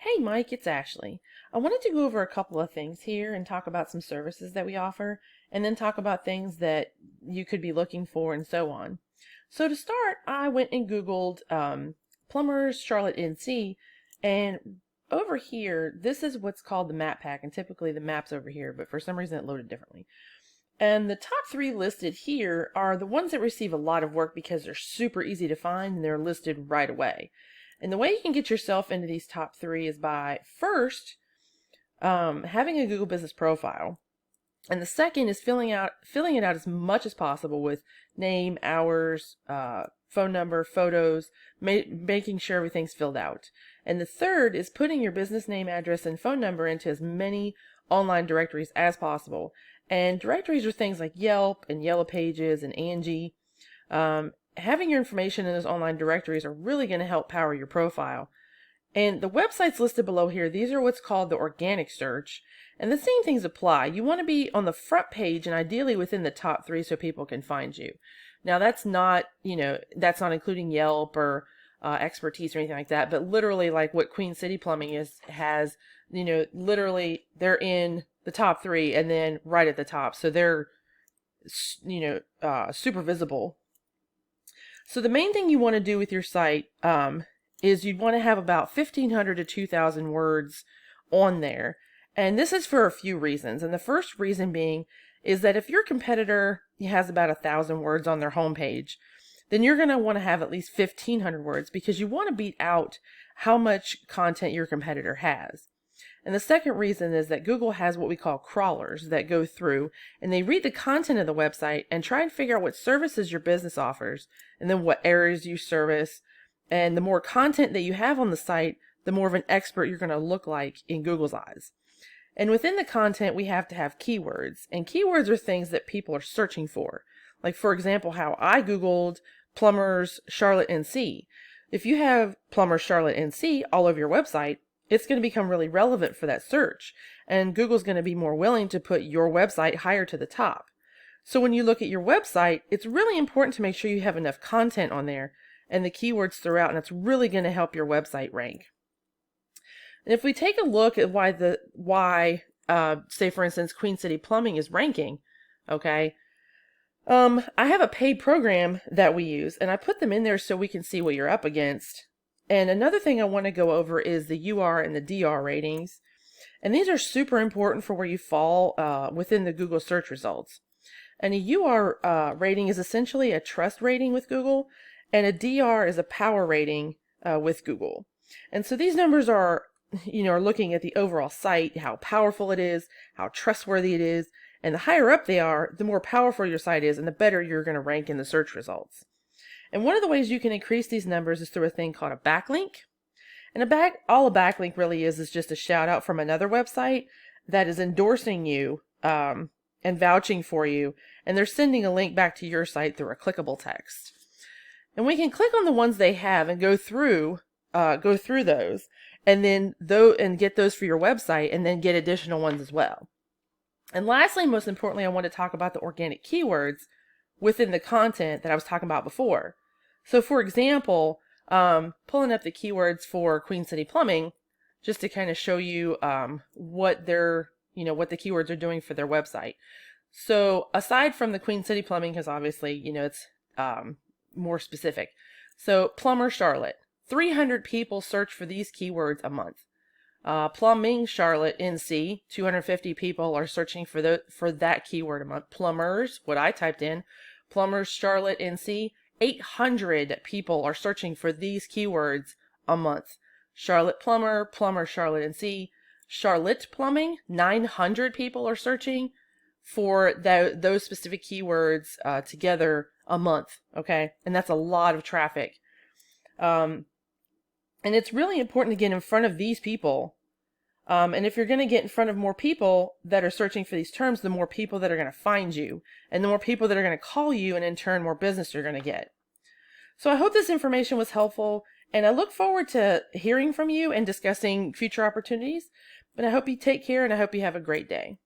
Hey Mike, it's Ashley. I wanted to go over a couple of things here and talk about some services that we offer, and then talk about things that you could be looking for and so on. So to start, I went and Googled Plumbers Charlotte NC, and over here, this is what's called the map pack, and typically the map's over here, but for some reason it loaded differently. And the top three listed here are the ones that receive a lot of work because they're super easy to find and they're listed right away. And the way you can get yourself into these top three is by first having a Google Business profile, and the second is filling it out as much as possible with name, hours, phone number, photos, making sure everything's filled out. And the third is putting your business name, address, and phone number into as many online directories as possible. And directories are things like Yelp and Yellow Pages and Angie. Having your information in those online directories are really going to help power your profile. And the websites listed below here, these are what's called the organic search. And the same things apply. You want to be on the front page and ideally within the top three so people can find you. Now that's not, that's not including Yelp or expertise or anything like that, but literally like what Queen City Plumbing has, literally they're in the top three and then right at the top. So they're, super visible. So the main thing you want to do with your site is you'd want to have about 1,500 to 2,000 words on there. And this is for a few reasons. And the first reason being is that if your competitor has about 1,000 words on their homepage, then you're going to want to have at least 1,500 words because you want to beat out how much content your competitor has. And the second reason is that Google has what we call crawlers that go through and they read the content of the website and try and figure out what services your business offers and then what areas you service. And the more content that you have on the site, the more of an expert you're going to look like in Google's eyes. And within the content, we have to have keywords. And keywords are things that people are searching for. Like, for example, how I Googled Plumbers Charlotte NC. If you have Plumbers Charlotte NC all over your website, it's going to become really relevant for that search. And Google's going to be more willing to put your website higher to the top. So when you look at your website, it's really important to make sure you have enough content on there and the keywords throughout, and it's really going to help your website rank. And if we take a look at why say for instance, Queen City Plumbing is ranking, okay, I have a paid program that we use, and I put them in there so we can see what you're up against. And another thing I want to go over is the UR and the DR ratings. And these are super important for where you fall within the Google search results. And a UR rating is essentially a trust rating with Google, and a DR is a power rating with Google. And so these numbers are looking at the overall site, how powerful it is, how trustworthy it is, and the higher up they are, the more powerful your site is and the better you're going to rank in the search results. And one of the ways you can increase these numbers is through a thing called a backlink. And all a backlink really is just a shout out from another website that is endorsing you and vouching for you, and they're sending a link back to your site through a clickable text. And we can click on the ones they have and go through those, and then get those for your website, and then get additional ones as well. And lastly, most importantly, I want to talk about the organic keywords within the content that I was talking about before. So for example, pulling up the keywords for Queen City Plumbing, just to kind of show you what the keywords are doing for their website. So aside from the Queen City Plumbing, because obviously, it's more specific. So Plumber Charlotte, 300 people search for these keywords a month. Plumbing Charlotte NC, 250 people are searching for that keyword a month. Plumbers, what I typed in, Plumbers Charlotte NC, 800 people are searching for these keywords a month. Charlotte Plumber, Plumber Charlotte NC, Charlotte Plumbing, 900 people are searching for those specific keywords together a month, okay? And that's a lot of traffic. And it's really important to get in front of these people. And if you're going to get in front of more people that are searching for these terms, the more people that are going to find you, and the more people that are going to call you, and in turn, more business you're going to get. So I hope this information was helpful, and I look forward to hearing from you and discussing future opportunities. But I hope you take care, and I hope you have a great day.